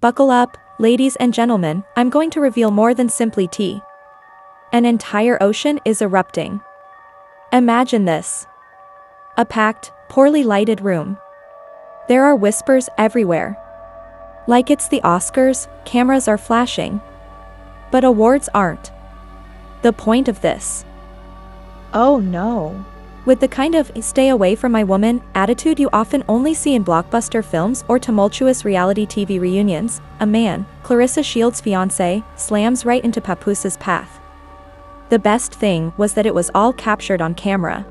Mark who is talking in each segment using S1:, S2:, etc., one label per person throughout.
S1: Buckle up, ladies and gentlemen, I'm going to reveal more than simply tea. An entire ocean is erupting. Imagine this. A packed, poorly lighted room. There are whispers everywhere. Like it's the Oscars, cameras are flashing. But awards aren't the point of this.
S2: Oh no.
S1: With the kind of "stay away from my woman" attitude you often only see in blockbuster films or tumultuous reality TV reunions, a man, Claressa Fiancé, slams right into Papoose's path. The best thing was that it was all captured on camera.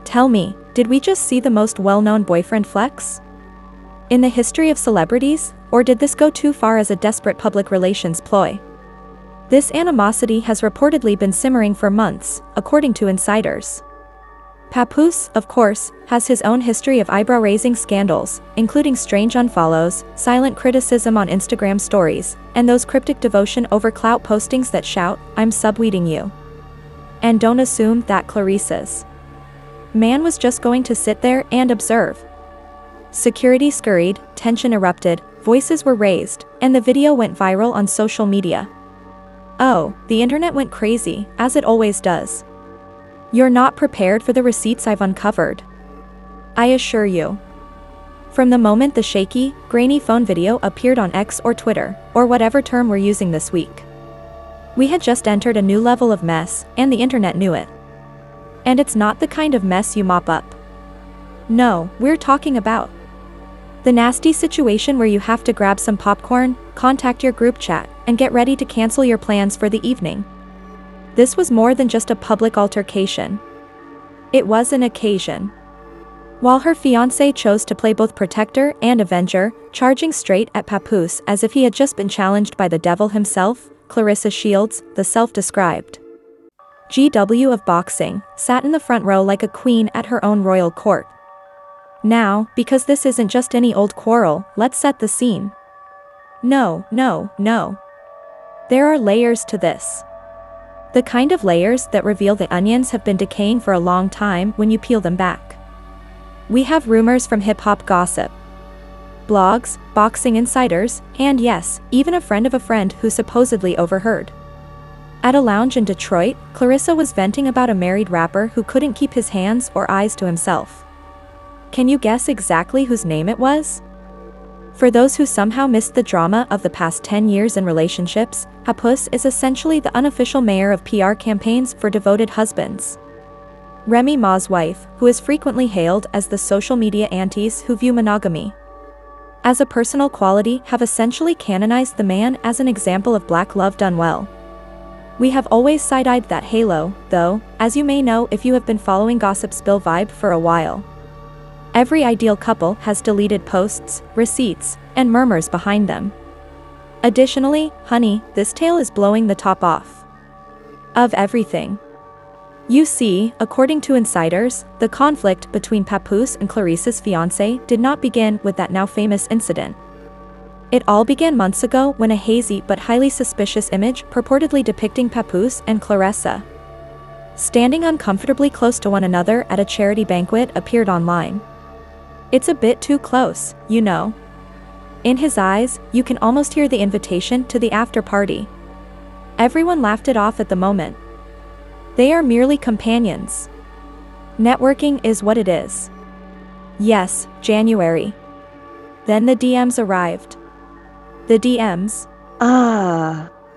S1: Tell me, did we just see the most well-known boyfriend flex in the history of celebrities, or did this go too far as a desperate public relations ploy? This animosity has reportedly been simmering for months, according to insiders. Papoose, of course, has his own history of eyebrow-raising scandals, including strange unfollows, silent criticism on Instagram stories, and those cryptic devotion over clout postings that shout, "I'm subweeding you." And don't assume that Claressa's man was just going to sit there and observe. Security scurried, tension erupted, voices were raised, and the video went viral on social media. Oh, the internet went crazy, as it always does. You're not prepared for the receipts I've uncovered. I assure you. From the moment the shaky, grainy phone video appeared on X or Twitter, or whatever term we're using this week, we had just entered a new level of mess, and the internet knew it. And it's not the kind of mess you mop up. No, we're talking about the nasty situation where you have to grab some popcorn, contact your group chat, and get ready to cancel your plans for the evening. This was more than just a public altercation. It was an occasion. While her fiancé chose to play both protector and avenger, charging straight at Papoose as if he had just been challenged by the devil himself, Claressa Shields, the self-described GW of boxing, sat in the front row like a queen at her own royal court. Now, because this isn't just any old quarrel, let's set the scene. No. There are layers to this. The kind of layers that reveal the onions have been decaying for a long time when you peel them back. We have rumors from hip-hop gossip, blogs, boxing insiders, and yes, even a friend of a friend who supposedly overheard. At a lounge in Detroit, Claressa was venting about a married rapper who couldn't keep his hands or eyes to himself. Can you guess exactly whose name it was? For those who somehow missed the drama of the past 10 years in relationships, Papoose is essentially the unofficial mayor of PR campaigns for devoted husbands. Remy Ma's wife, who is frequently hailed as the social media aunties who view monogamy as a personal quality, have essentially canonized the man as an example of black love done well. We have always side-eyed that halo, though, as you may know if you have been following Gossip Spill Vibe for a while. Every ideal couple has deleted posts, receipts, and murmurs behind them. Additionally, honey, this tale is blowing the top off of everything. You see, according to insiders, the conflict between Papoose and Claressa's fiancé did not begin with that now famous incident. It all began months ago when a hazy but highly suspicious image purportedly depicting Papoose and Claressa standing uncomfortably close to one another at a charity banquet appeared online. It's a bit too close, you know. In his eyes, you can almost hear the invitation to the after party. Everyone laughed it off at the moment. They are merely companions. Networking is what it is. Yes, January. Then the DMs arrived. The DMs?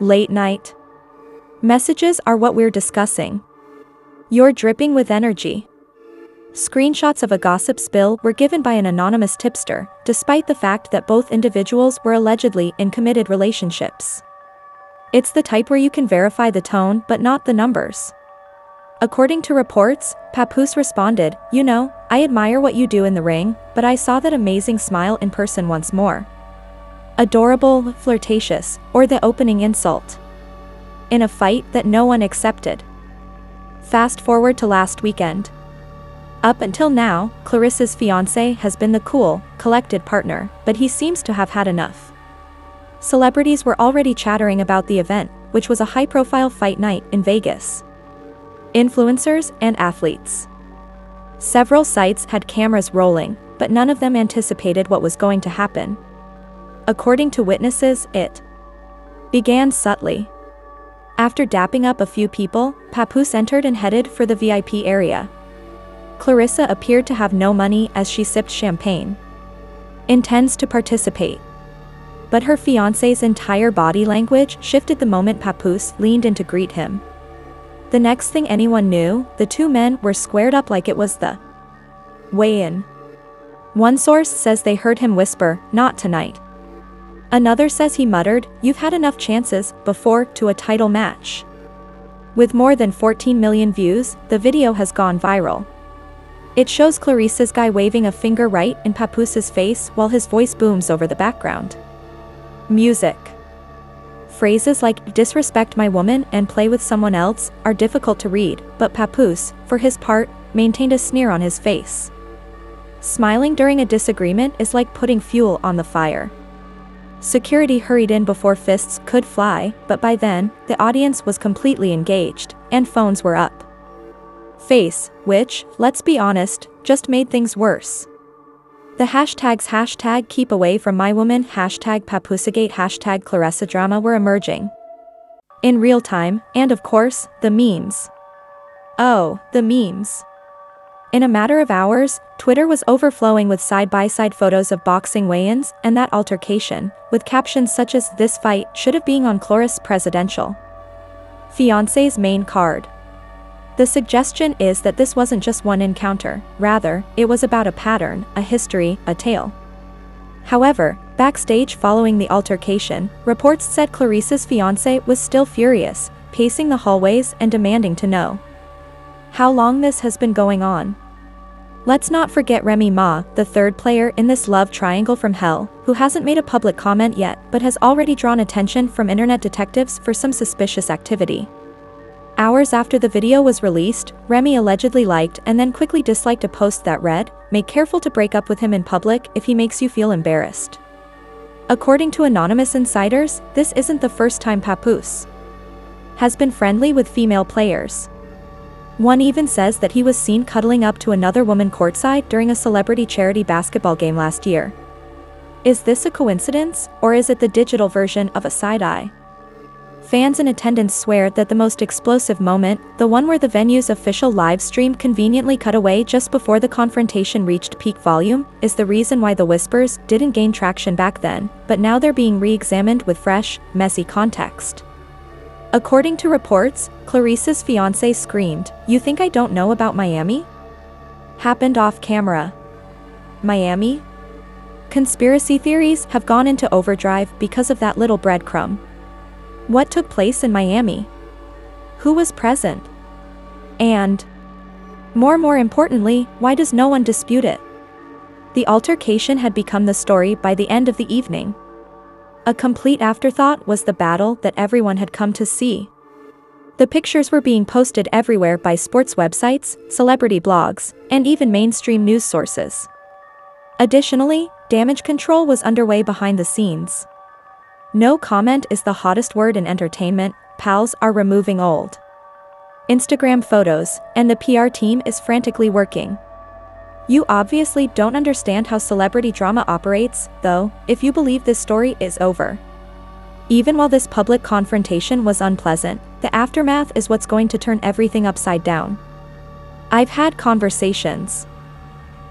S1: Late night messages are what we're discussing. You're dripping with energy. Screenshots of a gossip spill were given by an anonymous tipster, despite the fact that both individuals were allegedly in committed relationships. It's the type where you can verify the tone but not the numbers. According to reports, Papoose responded, "You know, I admire what you do in the ring, but I saw that amazing smile in person once more. Adorable, flirtatious, or the opening insult. In a fight that no one accepted." Fast forward to last weekend. Up until now, Claressa's fiancé has been the cool, collected partner, but he seems to have had enough. Celebrities were already chattering about the event, which was a high-profile fight night in Vegas. Influencers and athletes. Several sites had cameras rolling, but none of them anticipated what was going to happen. According to witnesses, it began subtly. After dapping up a few people, Papoose entered and headed for the VIP area. Claressa appeared to have no money as she sipped champagne. Intends to participate. But her fiancé's entire body language shifted the moment Papoose leaned in to greet him. The next thing anyone knew, the two men were squared up like it was the weigh-in. One source says they heard him whisper, "Not tonight." Another says he muttered, "You've had enough chances before to a title match." With more than 14 million views, the video has gone viral. It shows Claressa's guy waving a finger right in Papoose's face while his voice booms over the background. Music. Phrases like "disrespect my woman" and "play with someone else" are difficult to read, but Papoose, for his part, maintained a sneer on his face. Smiling during a disagreement is like putting fuel on the fire. Security hurried in before fists could fly, but by then, the audience was completely engaged, and phones were up. Face, which, let's be honest, just made things worse. The hashtags #keep away from my woman, #Papoosegate, #Claressa drama were emerging in real time, and of course, the memes. Oh, the memes. In a matter of hours, Twitter was overflowing with side-by-side photos of boxing weigh-ins and that altercation, with captions such as "This fight should have been on Claressa Presidential Fiancé's main card." The suggestion is that this wasn't just one encounter, rather, it was about a pattern, a history, a tale. However, backstage following the altercation, reports said Claressa's fiancé was still furious, pacing the hallways and demanding to know how long this has been going on. Let's not forget Remy Ma, the third player in this love triangle from hell, who hasn't made a public comment yet but has already drawn attention from internet detectives for some suspicious activity. Hours after the video was released, Remy allegedly liked and then quickly disliked a post that read, "Make careful to break up with him in public if he makes you feel embarrassed." According to anonymous insiders, this isn't the first time Papoose has been friendly with female players. One even says that he was seen cuddling up to another woman courtside during a celebrity charity basketball game last year. Is this a coincidence, or is it the digital version of a side-eye? Fans in attendance swear that the most explosive moment, the one where the venue's official live stream conveniently cut away just before the confrontation reached peak volume, is the reason why the whispers didn't gain traction back then, but now they're being re-examined with fresh, messy context. According to reports, Claressa's fiancé screamed, "You think I don't know about Miami?" Happened off camera. Miami? Conspiracy theories have gone into overdrive because of that little breadcrumb. What took place in Miami? Who was present? And, more importantly, why does no one dispute it? The altercation had become the story by the end of the evening. A complete afterthought was the battle that everyone had come to see. The pictures were being posted everywhere by sports websites, celebrity blogs, and even mainstream news sources. Additionally, damage control was underway behind the scenes. No comment is the hottest word in entertainment, pals are removing old Instagram photos, and the PR team is frantically working. You obviously don't understand how celebrity drama operates, though, if you believe this story is over. Even while this public confrontation was unpleasant, the aftermath is what's going to turn everything upside down. I've had conversations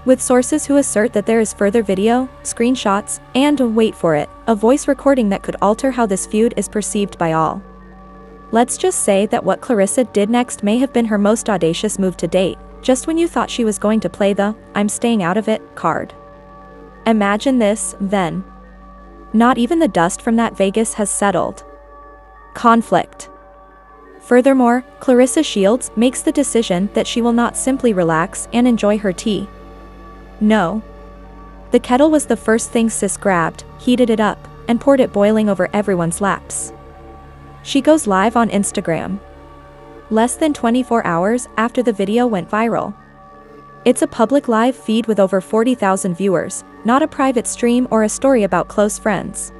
S1: with sources who assert that there is further video, screenshots, and, wait for it, a voice recording that could alter how this feud is perceived by all. Let's just say that what Claressa did next may have been her most audacious move to date, just when you thought she was going to play the "I'm staying out of it" card. Imagine this, then. Not even the dust from that Vegas has settled. Conflict. Furthermore, Claressa Shields makes the decision that she will not simply relax and enjoy her tea. No. The kettle was the first thing sis grabbed, heated it up, and poured it boiling over everyone's laps. She goes live on Instagram less than 24 hours after the video went viral. It's a public live feed with over 40,000 viewers, not a private stream or a story about close friends.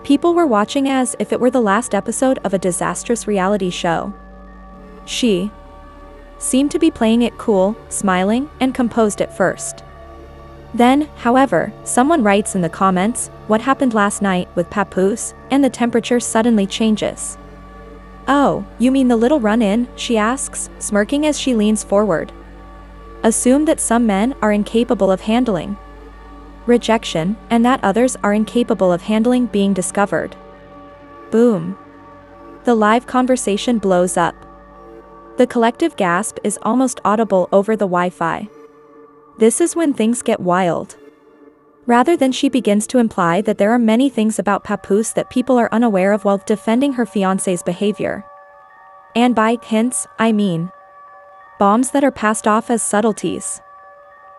S1: People were watching as if it were the last episode of a disastrous reality show. She seemed to be playing it cool, smiling, and composed at first. Then, however, someone writes in the comments, "What happened last night with Papoose?" and the temperature suddenly changes. "Oh, you mean the little run-in?" she asks, smirking as she leans forward. Assume that some men are incapable of handling rejection, and that others are incapable of handling being discovered. Boom. The live conversation blows up. The collective gasp is almost audible over the Wi-Fi. This is when things get wild. Rather than she begins to imply that there are many things about Papoose that people are unaware of while defending her fiancé's behavior. And by hints, I mean bombs that are passed off as subtleties.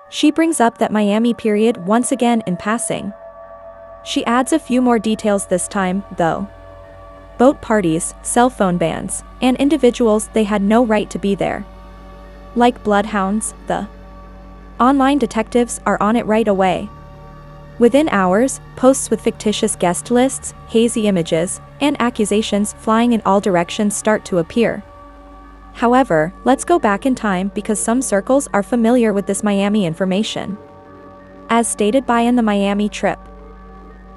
S1: She brings up that Miami period once again in passing. She adds a few more details this time, though. Boat parties, cell phone bans, and individuals they had no right to be there. Like bloodhounds, the online detectives are on it right away. Within hours, posts with fictitious guest lists, hazy images, and accusations flying in all directions start to appear. However, let's go back in time because some circles are familiar with this Miami information. As stated by in the Miami trip.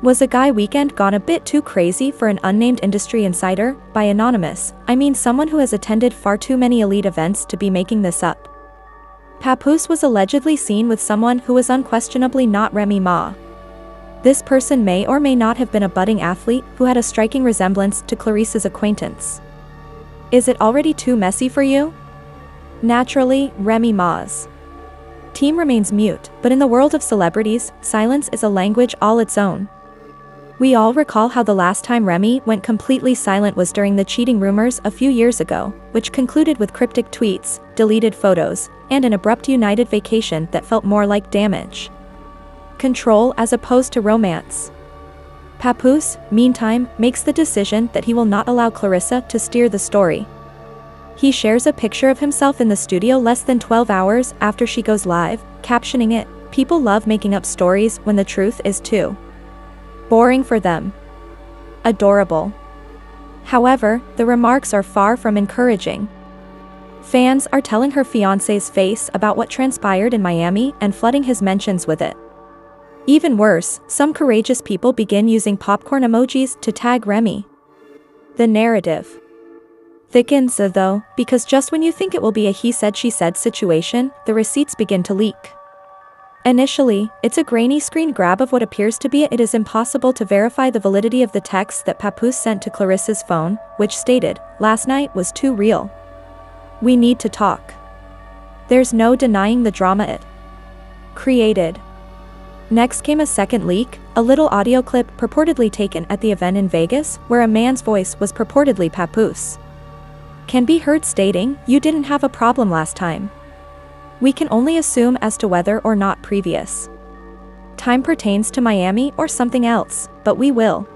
S1: Was a guy weekend gone a bit too crazy for an unnamed industry insider? By anonymous, I mean someone who has attended far too many elite events to be making this up. Papoose was allegedly seen with someone who was unquestionably not Remy Ma. This person may or may not have been a budding athlete who had a striking resemblance to Clarissa's acquaintance. Is it already too messy for you? Naturally, Remy Ma's team remains mute, but in the world of celebrities, silence is a language all its own. We all recall how the last time Remy went completely silent was during the cheating rumors a few years ago, which concluded with cryptic tweets, deleted photos, and an abrupt united vacation that felt more like damage control as opposed to romance. Papoose, meantime, makes the decision that he will not allow Claressa to steer the story. He shares a picture of himself in the studio less than 12 hours after she goes live, captioning it, "People love making up stories when the truth is too boring for them." Adorable. However, the remarks are far from encouraging. Fans are telling her fiancé's face about what transpired in Miami and flooding his mentions with it. Even worse, some courageous people begin using popcorn emojis to tag Remy. The narrative thickens though, because just when you think it will be a he said she said situation, the receipts begin to leak. Initially, it's a grainy screen grab of what appears to be it is impossible to verify the validity of the text that Papoose sent to Clarissa's phone, which stated, "Last night was too real. We need to talk." There's no denying the drama it created. Next came a second leak, a little audio clip purportedly taken at the event in Vegas, where a man's voice was purportedly Papoose. Can be heard stating, "You didn't have a problem last time." We can only assume as to whether or not previous time pertains to Miami or something else, but we will.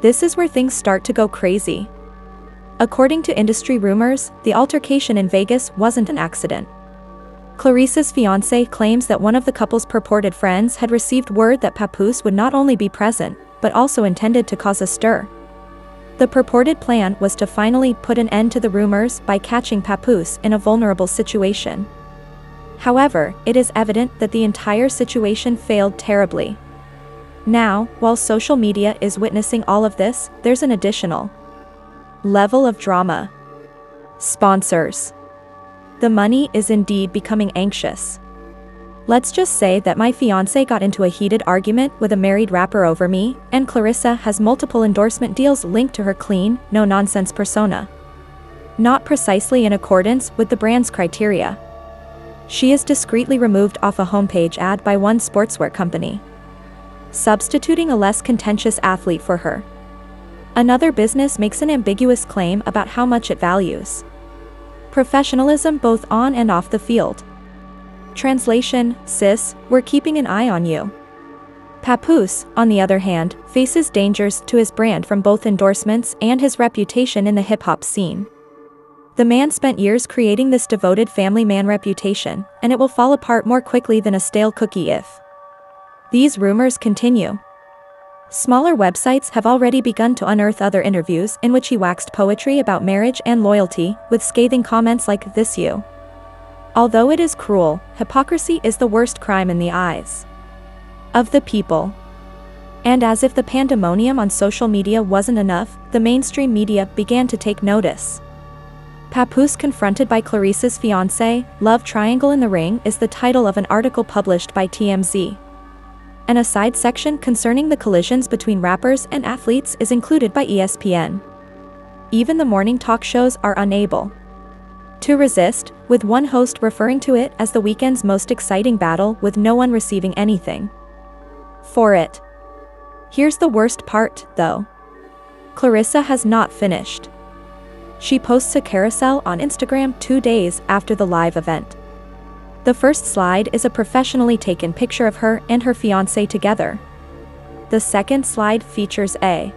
S1: This is where things start to go crazy. According to industry rumors, the altercation in Vegas wasn't an accident. Clarissa's fiancé claims that one of the couple's purported friends had received word that Papoose would not only be present, but also intended to cause a stir. The purported plan was to finally put an end to the rumors by catching Papoose in a vulnerable situation. However, it is evident that the entire situation failed terribly. Now, while social media is witnessing all of this, there's an additional level of drama. Sponsors. The money is indeed becoming anxious. Let's just say that my fiancé got into a heated argument with a married rapper over me, and Claressa has multiple endorsement deals linked to her clean, no-nonsense persona. Not precisely in accordance with the brand's criteria. She is discreetly removed off a homepage ad by one sportswear company, substituting a less contentious athlete for her. Another business makes an ambiguous claim about how much it values professionalism both on and off the field. Translation, sis, we're keeping an eye on you. Papoose, on the other hand, faces dangers to his brand from both endorsements and his reputation in the hip-hop scene. The man spent years creating this devoted family man reputation, and it will fall apart more quickly than a stale cookie if these rumors continue. Smaller websites have already begun to unearth other interviews in which he waxed poetry about marriage and loyalty, with scathing comments like, "This you Although it is cruel, hypocrisy is the worst crime in the eyes of the people. And as if the pandemonium on social media wasn't enough, the mainstream media began to take notice. Papoose confronted by Claressa's fiancé, Love Triangle in the Ring is the title of an article published by TMZ. An aside section concerning the collisions between rappers and athletes is included by ESPN. Even the morning talk shows are unable to resist, with one host referring to it as the weekend's most exciting battle with no one receiving anything for it. Here's the worst part, though. Claressa has not finished. She posts a carousel on Instagram 2 days after the live event. The first slide is a professionally taken picture of her and her fiancé together. The second slide features a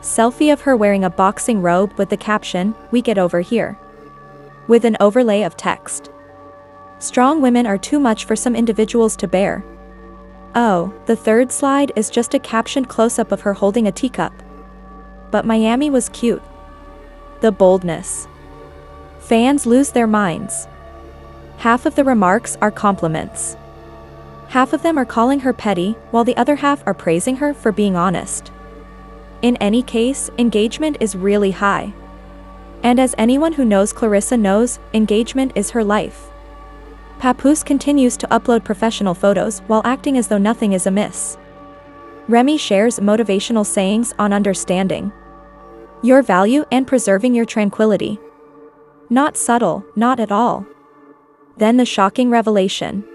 S1: selfie of her wearing a boxing robe with the caption, "We get over here," with an overlay of text. "Strong women are too much for some individuals to bear." Oh, the third slide is just a captioned close-up of her holding a teacup. But Miami was cute. The boldness. Fans lose their minds. Half of the remarks are compliments. Half of them are calling her petty, while the other half are praising her for being honest. In any case, engagement is really high. And as anyone who knows Claressa knows, engagement is her life. Papoose continues to upload professional photos while acting as though nothing is amiss. Remy shares motivational sayings on understanding your value and preserving your tranquility. Not subtle, not at all. Then the shocking revelation.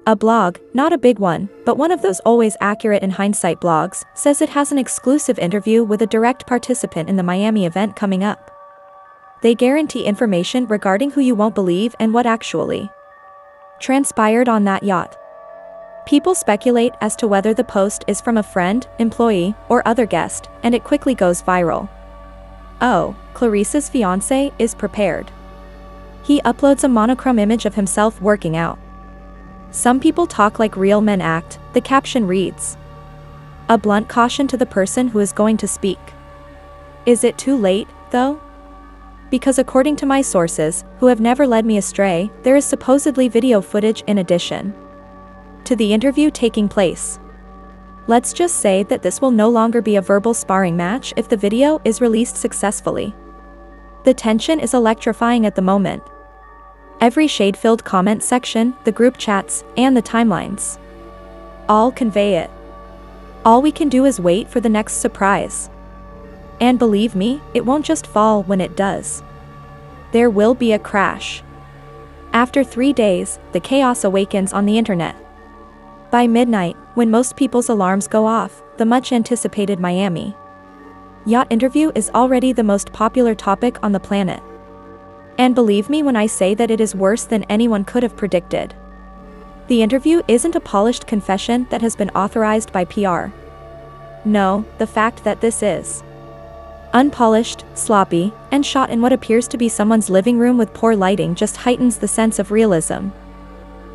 S1: A blog, not a big one, but one of those always accurate in hindsight blogs, says it has an exclusive interview with a direct participant in the Miami event coming up. They guarantee information regarding who you won't believe and what actually transpired on that yacht. People speculate as to whether the post is from a friend, employee, or other guest, and it quickly goes viral. Oh, Claressa's fiancé is prepared. He uploads a monochrome image of himself working out. Some people talk like real men act, the caption reads. A blunt caution to the person who is going to speak. Is it too late, though? Because according to my sources, who have never led me astray, there is supposedly video footage in addition to the interview taking place. Let's just say that this will no longer be a verbal sparring match if the video is released successfully. The tension is electrifying at the moment. Every shade-filled comment section, the group chats, and the timelines all convey it. All we can do is wait for the next surprise. And believe me, it won't just fall when it does. There will be a crash. After 3 days, the chaos awakens on the internet. By midnight, when most people's alarms go off, the much-anticipated Miami yacht interview is already the most popular topic on the planet. And believe me when I say that it is worse than anyone could have predicted. The interview isn't a polished confession that has been authorized by PR. No, the fact that this is unpolished, sloppy, and shot in what appears to be someone's living room with poor lighting just heightens the sense of realism.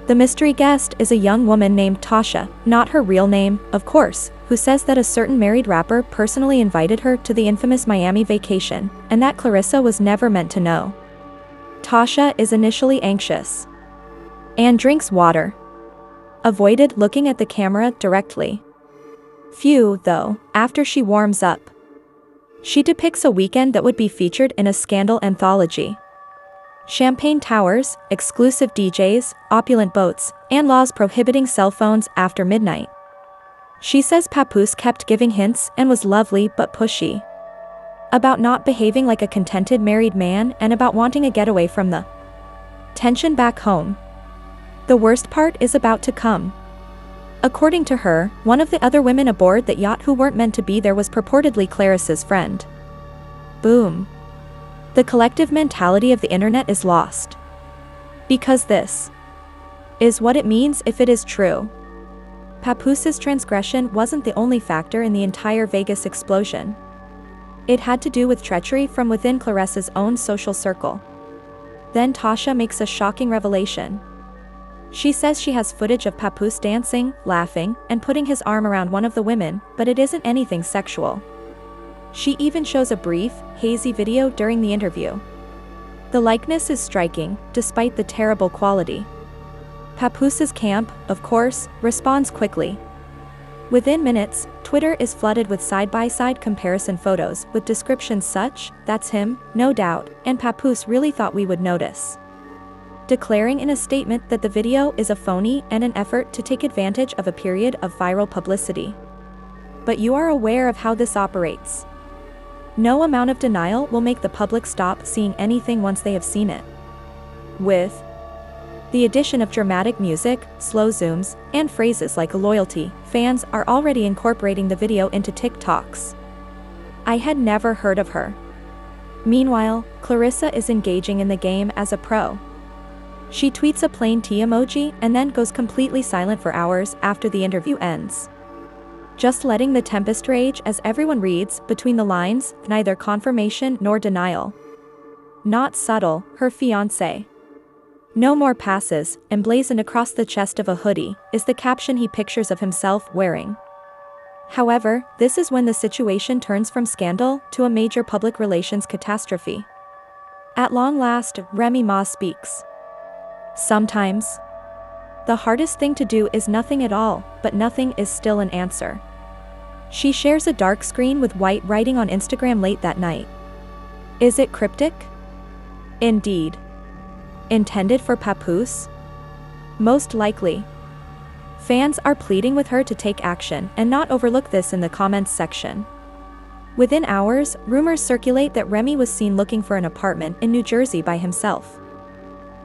S1: The mystery guest is a young woman named Tasha, not her real name, of course, who says that a certain married rapper personally invited her to the infamous Miami vacation, and that Claressa was never meant to know. Tasha is initially anxious and drinks water. Avoided looking at the camera directly. Few, though, after she warms up. She depicts a weekend that would be featured in a scandal anthology. Champagne towers, exclusive DJs, opulent boats, and laws prohibiting cell phones after midnight. She says Papoose kept giving hints and was lovely but pushy. About not behaving like a contented married man and about wanting a getaway from the tension back home. The worst part is about to come. According to her, one of the other women aboard that yacht who weren't meant to be there was purportedly Claressa's friend. Boom. The collective mentality of the internet is lost. Because this is what it means if it is true. Papoose's transgression wasn't the only factor in the entire Vegas explosion. It had to do with treachery from within Claressa's own social circle. Then Tasha makes a shocking revelation. She says she has footage of Papoose dancing, laughing, and putting his arm around one of the women, but it isn't anything sexual. She even shows a brief, hazy video during the interview. The likeness is striking, despite the terrible quality. Papoose's camp, of course, responds quickly. Within minutes, Twitter is flooded with side-by-side comparison photos with descriptions such, "That's him, no doubt," and "Papoose really thought we would notice," declaring in a statement that the video is a phony and an effort to take advantage of a period of viral publicity. But you are aware of how this operates. No amount of denial will make the public stop seeing anything once they have seen it. With the addition of dramatic music, slow zooms, and phrases like loyalty, fans are already incorporating the video into TikToks. I had never heard of her. Meanwhile, Claressa is engaging in the game as a pro. She tweets a plain tea emoji and then goes completely silent for hours after the interview ends, just letting the tempest rage as everyone reads between the lines, neither confirmation nor denial. Not subtle, her fiancé. "No more passes," emblazoned across the chest of a hoodie, is the caption he pictures of himself wearing. However, this is when the situation turns from scandal to a major public relations catastrophe. At long last, Remy Ma speaks. Sometimes, the hardest thing to do is nothing at all, but nothing is still an answer. She shares a dark screen with white writing on Instagram late that night. Is it cryptic? Indeed. Intended for Papoose? Most likely. Fans are pleading with her to take action and not overlook this in the comments section. Within hours, rumors circulate that Remy was seen looking for an apartment in New Jersey by himself.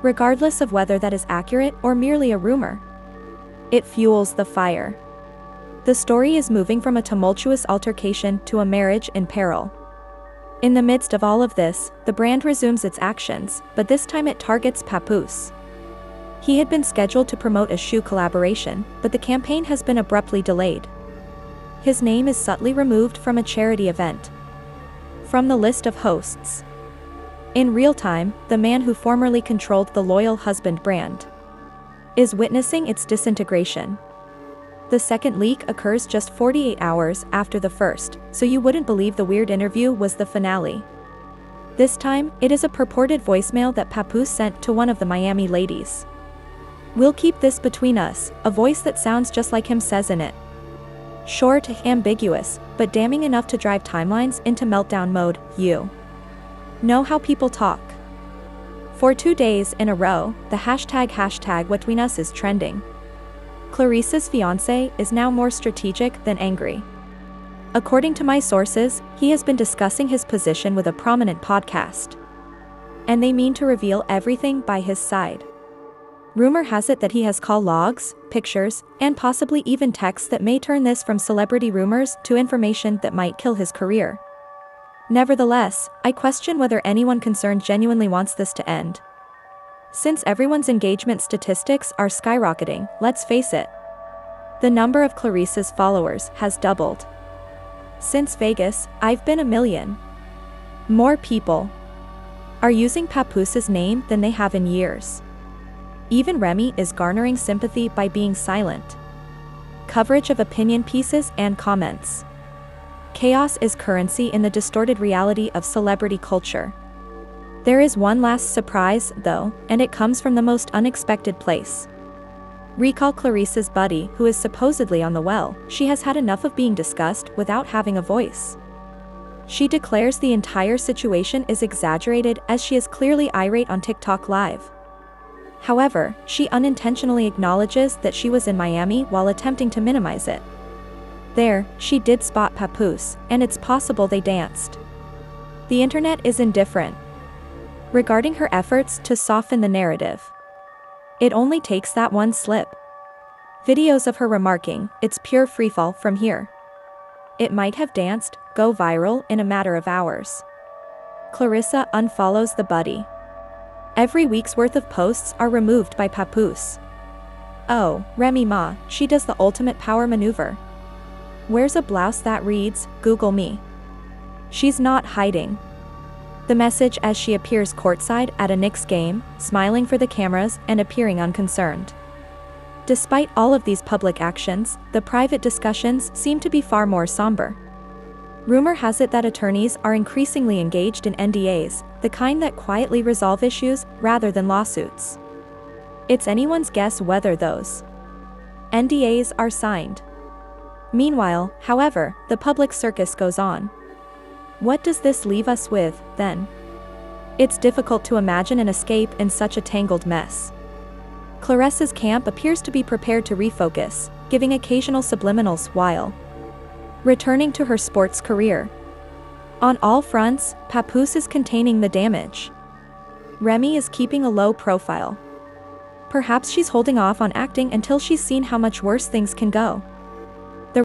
S1: Regardless of whether that is accurate or merely a rumor, it fuels the fire. The story is moving from a tumultuous altercation to a marriage in peril. In the midst of all of this, the brand resumes its actions, but this time it targets Papoose. He had been scheduled to promote a shoe collaboration, but the campaign has been abruptly delayed. His name is subtly removed from a charity event, from the list of hosts. In real time, the man who formerly controlled the Loyal Husband brand is witnessing its disintegration. The second leak occurs just 48 hours after the first, so you wouldn't believe the weird interview was the finale. This time, it is a purported voicemail that Papoose sent to one of the Miami ladies. "We'll keep this between us," a voice that sounds just like him says in it. Short, ambiguous, but damning enough to drive timelines into meltdown mode. You know how people talk. For 2 days in a row, the hashtag #WhatBetweenUs is trending. Claressa's fiancé is now more strategic than angry. According to my sources, he has been discussing his position with a prominent podcast, and they mean to reveal everything by his side. Rumor has it that he has call logs, pictures, and possibly even texts that may turn this from celebrity rumors to information that might kill his career. Nevertheless, I question whether anyone concerned genuinely wants this to end. Since everyone's engagement statistics are skyrocketing, let's face it, the number of Claressa's followers has doubled. Since Vegas, I've been a million. More people are using Papoose's name than they have in years. Even Remy is garnering sympathy by being silent. Coverage of opinion pieces and comments. Chaos is currency in the distorted reality of celebrity culture. There is one last surprise, though, and it comes from the most unexpected place. Recall Claressa's buddy, who is supposedly on the well. She has had enough of being discussed without having a voice. She declares the entire situation is exaggerated as she is clearly irate on TikTok Live. However, she unintentionally acknowledges that she was in Miami while attempting to minimize it. There, she did spot Papoose, and it's possible they danced. The internet is indifferent regarding her efforts to soften the narrative. It only takes that one slip. Videos of her remarking, "It's pure freefall from here. It might have danced," go viral in a matter of hours. Claressa unfollows the buddy. Every week's worth of posts are removed by Papoose. Oh, Remy Ma, she does the ultimate power maneuver. Wears a blouse that reads, "Google me." She's not hiding the message as she appears courtside at a Knicks game, smiling for the cameras and appearing unconcerned. Despite all of these public actions, the private discussions seem to be far more somber. Rumor has it that attorneys are increasingly engaged in NDAs, the kind that quietly resolve issues rather than lawsuits. It's anyone's guess whether those NDAs are signed. Meanwhile, however, the public circus goes on. What does this leave us with, then? It's difficult to imagine an escape in such a tangled mess. Claressa's camp appears to be prepared to refocus, giving occasional subliminals while returning to her sports career. On all fronts, Papoose is containing the damage. Remy is keeping a low profile. Perhaps she's holding off on acting until she's seen how much worse things can go.